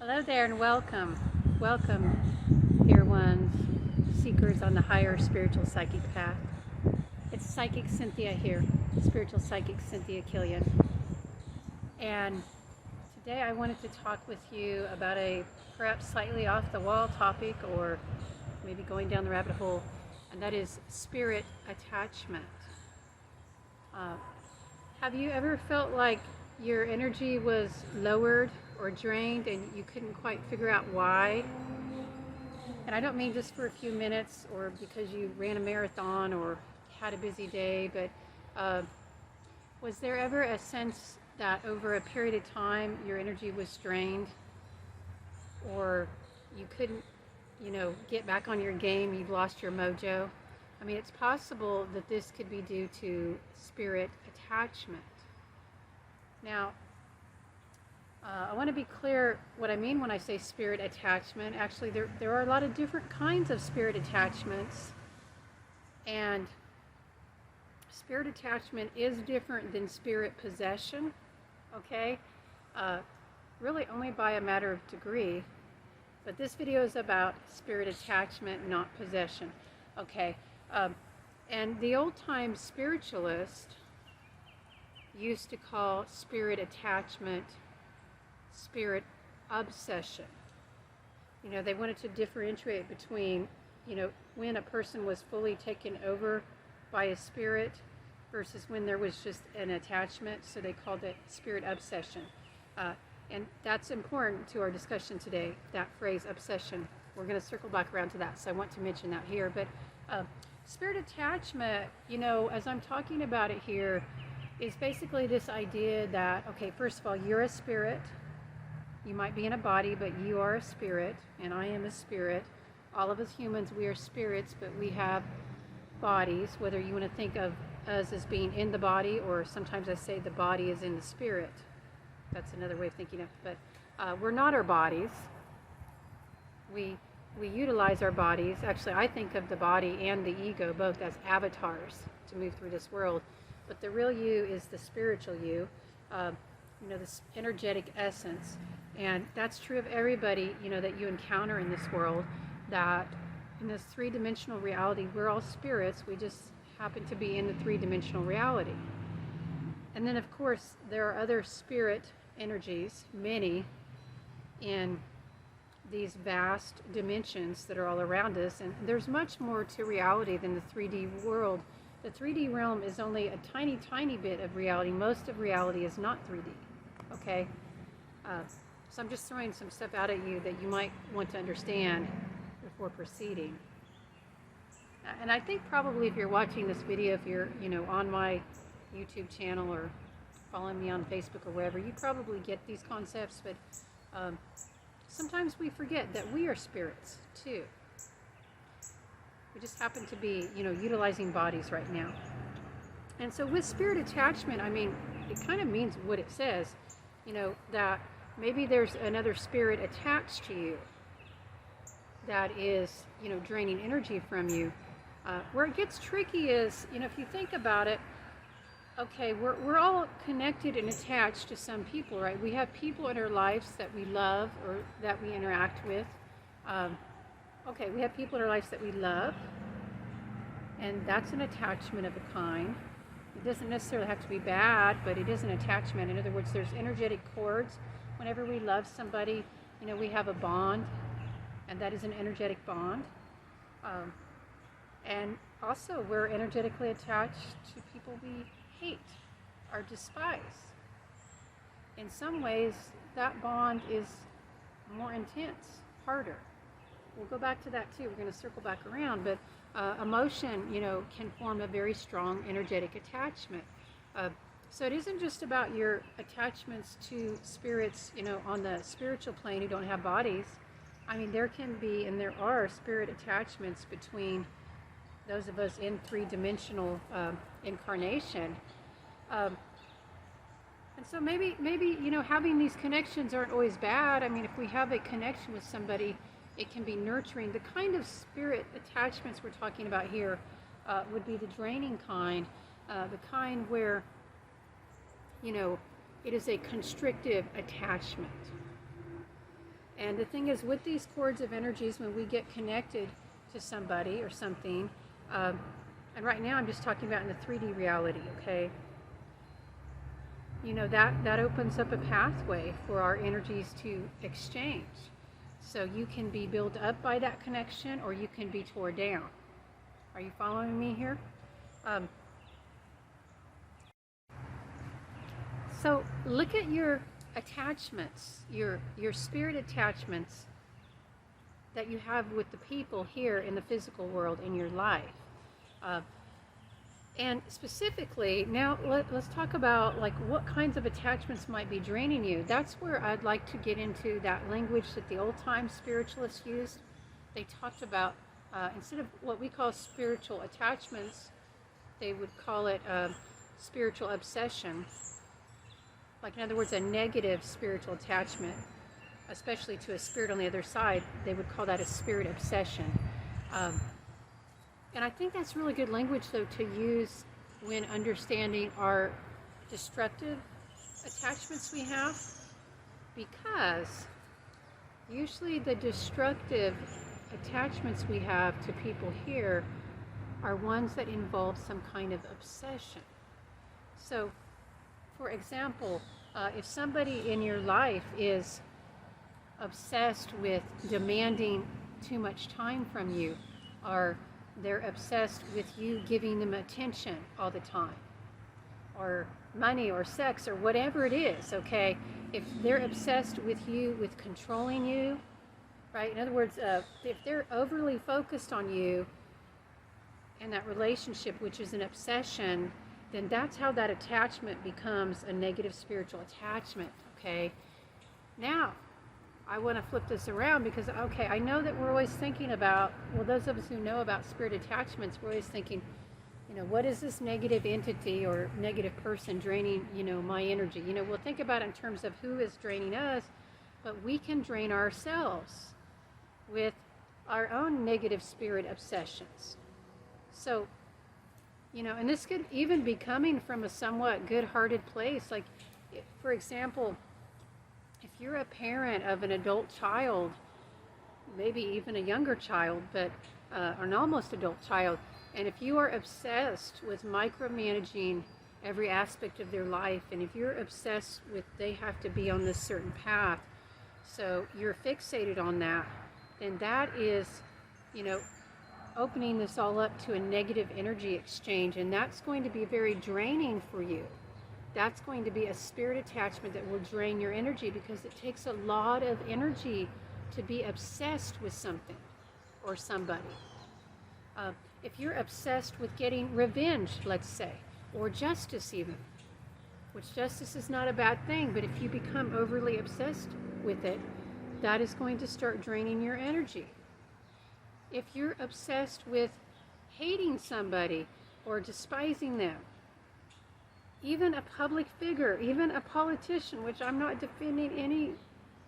Hello there and welcome. Welcome, dear ones, seekers on the higher spiritual psychic path. It's Psychic Cynthia here, spiritual psychic Cynthia Killian. And today I wanted to talk with you about a perhaps slightly off the wall topic, or maybe going down the rabbit hole, and that is spirit attachment. Have you ever felt like your energy was lowered or drained and you couldn't quite figure out why? And I don't mean just for a few minutes or because you ran a marathon or had a busy day, but was there ever a sense that over a period of time your energy was drained, or you couldn't, get back on your game, you've lost your mojo? I mean, it's possible that this could be due to spirit attachment. Now, I want to be clear what I mean when I say spirit attachment. Actually, there are a lot of different kinds of spirit attachments, and spirit attachment is different than spirit possession, okay? Really only by a matter of degree, but this video is about spirit attachment, not possession, okay? And the old-time spiritualists used to call spirit attachment spirit obsession. They wanted to differentiate between, when a person was fully taken over by a spirit versus when there was just an attachment, so they called it spirit obsession. And that's important to our discussion today, that phrase obsession. We're going to circle back around to that, so I want to mention that here. But spirit attachment, as I'm talking about it here, is basically this idea that, okay, first of all, you're a spirit. You might be in a body, but you are a spirit, and I am a spirit. All of us humans, we are spirits, but we have bodies, whether you want to think of us as being in the body, or sometimes I say the body is in the spirit. That's another way of thinking of it. But we're not our bodies. We utilize our bodies. Actually, I think of the body and the ego both as avatars to move through this world. But the real you is the spiritual you, this energetic essence. And that's true of everybody, that you encounter in this world, that in this three-dimensional reality, we're all spirits. We just happen to be in the three-dimensional reality. And then, of course, there are other spirit energies, many, in these vast dimensions that are all around us. And there's much more to reality than the 3D world. The 3D realm is only a tiny, tiny bit of reality. Most of reality is not 3D, okay? So I'm just throwing some stuff out at you that you might want to understand before proceeding. And I think probably if you're watching this video, if you're, on my YouTube channel or following me on Facebook or wherever, you probably get these concepts, but sometimes we forget that we are spirits too. We just happen to be, utilizing bodies right now. And so with spirit attachment, I mean, it kind of means what it says, that maybe there's another spirit attached to you that is, draining energy from you. Where it gets tricky is, if you think about it, okay, we're all connected and attached to some people, right? We have people in our lives that we love or that we interact with. Okay, we have people in our lives that we love, and that's an attachment of a kind. It doesn't necessarily have to be bad, but it is an attachment. In other words, there's energetic cords. Whenever we love somebody, we have a bond, and that is an energetic bond. And also, we're energetically attached to people we hate or despise. In some ways, that bond is more intense, harder. We'll go back to that too. We're going to circle back around, but emotion, can form a very strong energetic attachment. So it isn't just about your attachments to spirits, on the spiritual plane who don't have bodies. I mean, there can be, and there are spirit attachments between those of us in three-dimensional incarnation. And so maybe, having these connections aren't always bad. I mean, if we have a connection with somebody, it can be nurturing. The kind of spirit attachments we're talking about here would be the draining kind, the kind where, it is a constrictive attachment. And the thing is, with these cords of energies, when we get connected to somebody or something, and right now I'm just talking about in the 3D reality, okay? You know, that opens up a pathway for our energies to exchange. So you can be built up by that connection, or you can be torn down. Are you following me here? So look at your attachments, your spirit attachments that you have with the people here in the physical world in your life. And specifically, now let's talk about like what kinds of attachments might be draining you. That's where I'd like to get into that language that the old time spiritualists used. They talked about, instead of what we call spiritual attachments, they would call it spiritual obsession. Like, in other words, a negative spiritual attachment, especially to a spirit on the other side, they would call that a spirit obsession. And I think that's really good language, though, to use when understanding our destructive attachments we have, because usually the destructive attachments we have to people here are ones that involve some kind of obsession. So, for example, if somebody in your life is obsessed with demanding too much time from you, or they're obsessed with you giving them attention all the time, or money or sex or whatever it is, okay? If they're obsessed with you, with controlling you, right? In other words, if they're overly focused on you and that relationship, which is an obsession, then that's how that attachment becomes a negative spiritual attachment, okay? Now, I want to flip this around because, okay, I know that we're always thinking about, well, those of us who know about spirit attachments, we're always thinking, you know, what is this negative entity or negative person draining, you know, my energy? You know, we'll think about it in terms of who is draining us, but we can drain ourselves with our own negative spirit obsessions. So, you know, and this could even be coming from a somewhat good-hearted place. Like, for example, if you're a parent of an adult child, maybe even a younger child, but an almost adult child, and if you are obsessed with micromanaging every aspect of their life, and if you're obsessed with they have to be on this certain path, so you're fixated on that, then that is, you know, opening this all up to a negative energy exchange, and that's going to be very draining for you. That's going to be a spirit attachment that will drain your energy, because it takes a lot of energy to be obsessed with something or somebody. If you're obsessed with getting revenge, let's say, or justice even, which justice is not a bad thing, but if you become overly obsessed with it, that is going to start draining your energy. If you're obsessed with hating somebody or despising them, even a public figure, even a politician, which I'm not defending any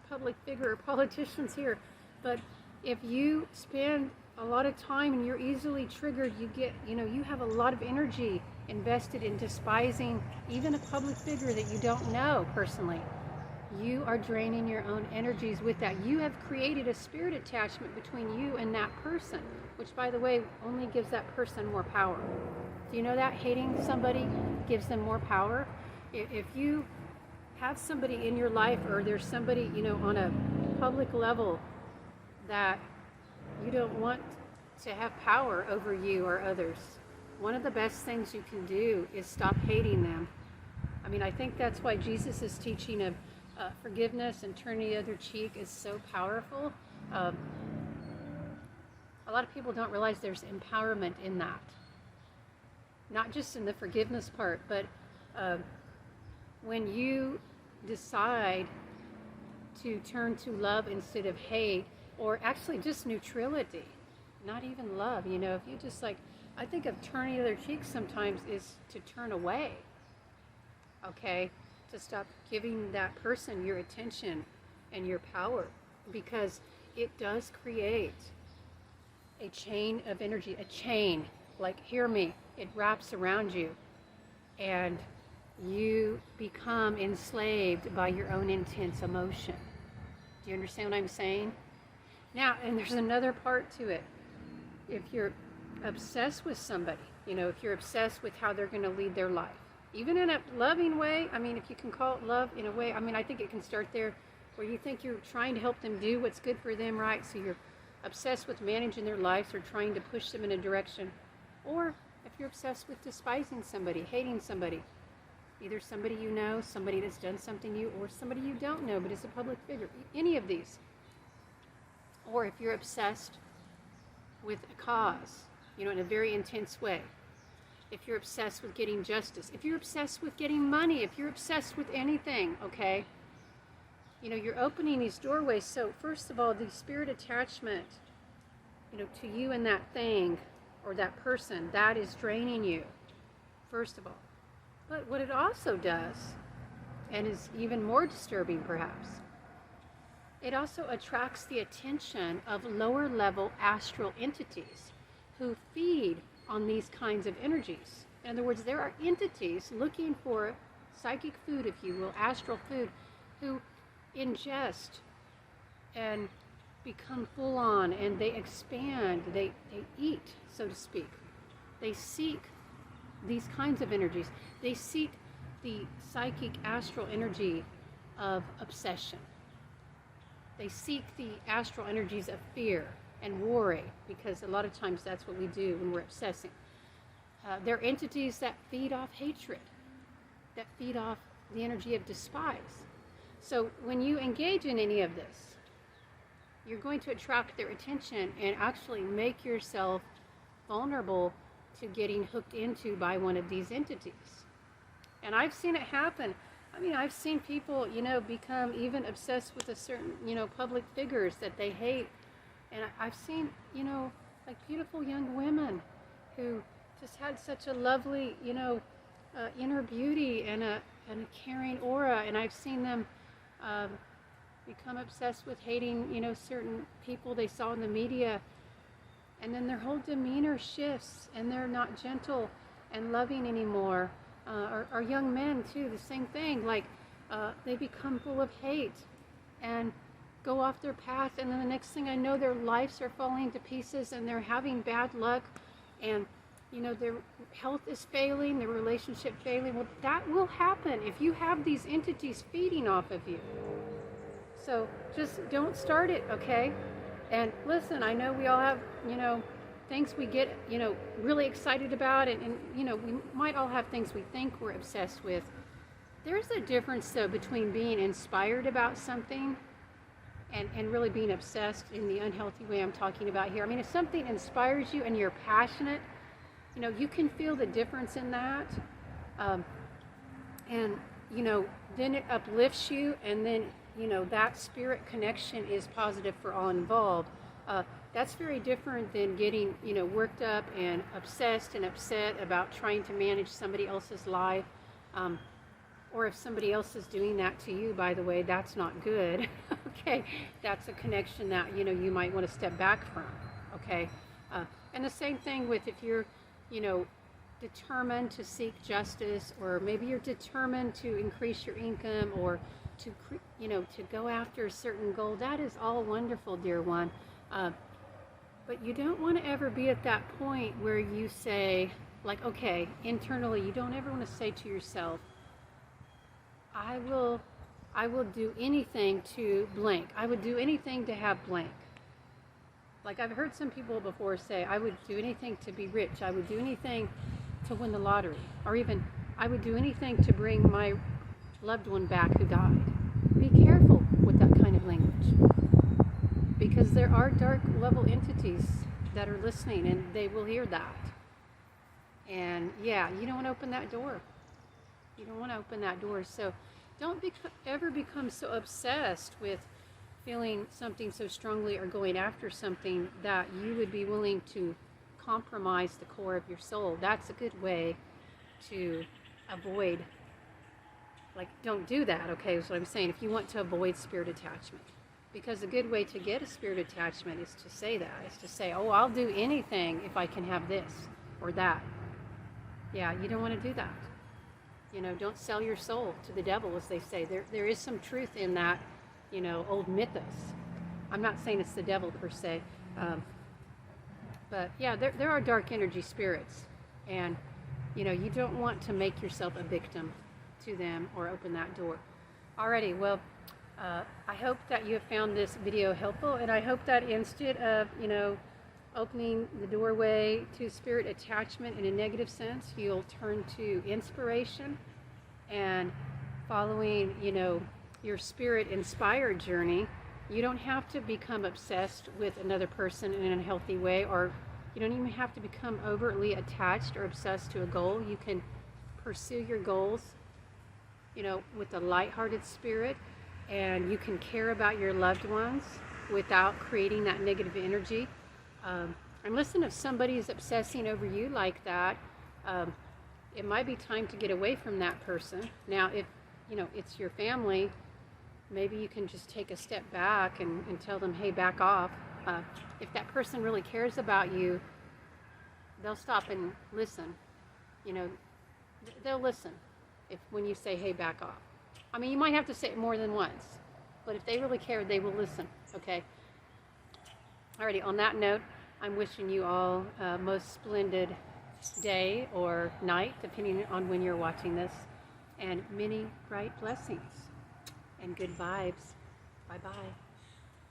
public figure or politicians here, but if you spend a lot of time and you're easily triggered, you get, you know, you have a lot of energy invested in despising even a public figure that you don't know personally. You are draining your own energies with that. You have created a spirit attachment between you and that person, which, by the way, only gives that person more power. Do you know that? Hating somebody gives them more power. If you have somebody in your life, or there's somebody, you know, on a public level that you don't want to have power over you or others, one of the best things you can do is stop hating them. I mean, I think that's why Jesus' teaching of forgiveness and turning the other cheek is so powerful. A lot of people don't realize there's empowerment in that. Not just in the forgiveness part, but when you decide to turn to love instead of hate, or actually just neutrality, not even love, you know, if you just like, I think of turning the other cheek sometimes is to turn away, okay? To stop giving that person your attention and your power, because it does create a chain of energy, a chain, like, hear me, it wraps around you, and you become enslaved by your own intense emotion. Do you understand what I'm saying? Now, and there's another part to it. If you're obsessed with somebody, if you're obsessed with how they're going to lead their life, even in a loving way, I mean, if you can call it love in a way, I mean, I think it can start there where you think you're trying to help them do what's good for them, right? So you're obsessed with managing their lives or trying to push them in a direction. Or if you're obsessed with despising somebody, hating somebody, either somebody you know, somebody that's done something to you, or somebody you don't know but is a public figure, any of these. Or if you're obsessed with a cause, in a very intense way. If you're obsessed with getting justice, if you're obsessed with getting money, if you're obsessed with anything, okay? You're opening these doorways. So first of all, the spirit attachment, to you and that thing or that person, that is draining you, first of all. But what it also does, and is even more disturbing perhaps, it also attracts the attention of lower level astral entities who feed on these kinds of energies. In other words, there are entities looking for psychic food, if you will, astral food, who ingest and become full on, and they expand, they eat, so to speak. They seek these kinds of energies. They seek the psychic astral energy of obsession. They seek the astral energies of fear and worry, because a lot of times that's what we do when we're obsessing. They're entities that feed off hatred, that feed off the energy of despise. So when you engage in any of this, you're going to attract their attention and actually make yourself vulnerable to getting hooked into by one of these entities. And I've seen it happen. I mean, I've seen people, become even obsessed with a certain, public figures that they hate. And I've seen, like beautiful young women who just had such a lovely, inner beauty and a caring aura. And I've seen them become obsessed with hating, certain people they saw in the media. And then their whole demeanor shifts and they're not gentle and loving anymore. Or young men too, the same thing. Like they become full of hate and go off their path, and then the next thing I know, their lives are falling to pieces and they're having bad luck, and their health is failing, their relationship failing. Well, that will happen if you have these entities feeding off of you. So just don't start it, okay? And listen, I know we all have, things we get, really excited about, and we might all have things we think we're obsessed with. There's a difference, though, between being inspired about something and really being obsessed in the unhealthy way I'm talking about here. I mean, if something inspires you and you're passionate, you can feel the difference in that. And then it uplifts you, and then, that spirit connection is positive for all involved. That's very different than getting, worked up and obsessed and upset about trying to manage somebody else's life. Or if somebody else is doing that to you, by the way, that's not good. Okay, that's a connection that, you might want to step back from. Okay, and the same thing with if you're, determined to seek justice, or maybe you're determined to increase your income, or to, to go after a certain goal. That is all wonderful, dear one. But you don't want to ever be at that point where you say, like, okay, internally, you don't ever want to say to yourself, I will do anything to blank. I would do anything to have blank. Like I've heard some people before say, I would do anything to be rich. I would do anything to win the lottery. Or even, I would do anything to bring my loved one back who died. Be careful with that kind of language. Because there are dark level entities that are listening, and they will hear that. And yeah, you don't want to open that door. You don't want to open that door. So don't ever become so obsessed with feeling something so strongly or going after something that you would be willing to compromise the core of your soul. That's a good way to avoid, like, don't do that, okay, is what I'm saying, if you want to avoid spirit attachment. Because a good way to get a spirit attachment is to say that, is to say, oh, I'll do anything if I can have this or that. Yeah, you don't want to do that. Don't sell your soul to the devil, as they say. There is some truth in that, old mythos. I'm not saying it's the devil per se, but yeah, there are dark energy spirits, and you don't want to make yourself a victim to them or open that door. Alrighty, well, I hope that you have found this video helpful, and I hope that instead of opening the doorway to spirit attachment in a negative sense, you'll turn to inspiration and following your spirit inspired journey. You don't have to become obsessed with another person in a healthy way, or you don't even have to become overtly attached or obsessed to a goal. You can pursue your goals with a lighthearted spirit, and you can care about your loved ones without creating that negative energy. And listen, if somebody is obsessing over you like that, it might be time to get away from that person. Now, if it's your family, maybe you can just take a step back and tell them, hey, back off. If that person really cares about you, they'll stop and listen. They'll listen when you say, hey, back off. I mean, you might have to say it more than once, but if they really care, they will listen, okay? Alrighty, on that note, I'm wishing you all a most splendid day or night, depending on when you're watching this, and many bright blessings and good vibes. Bye-bye.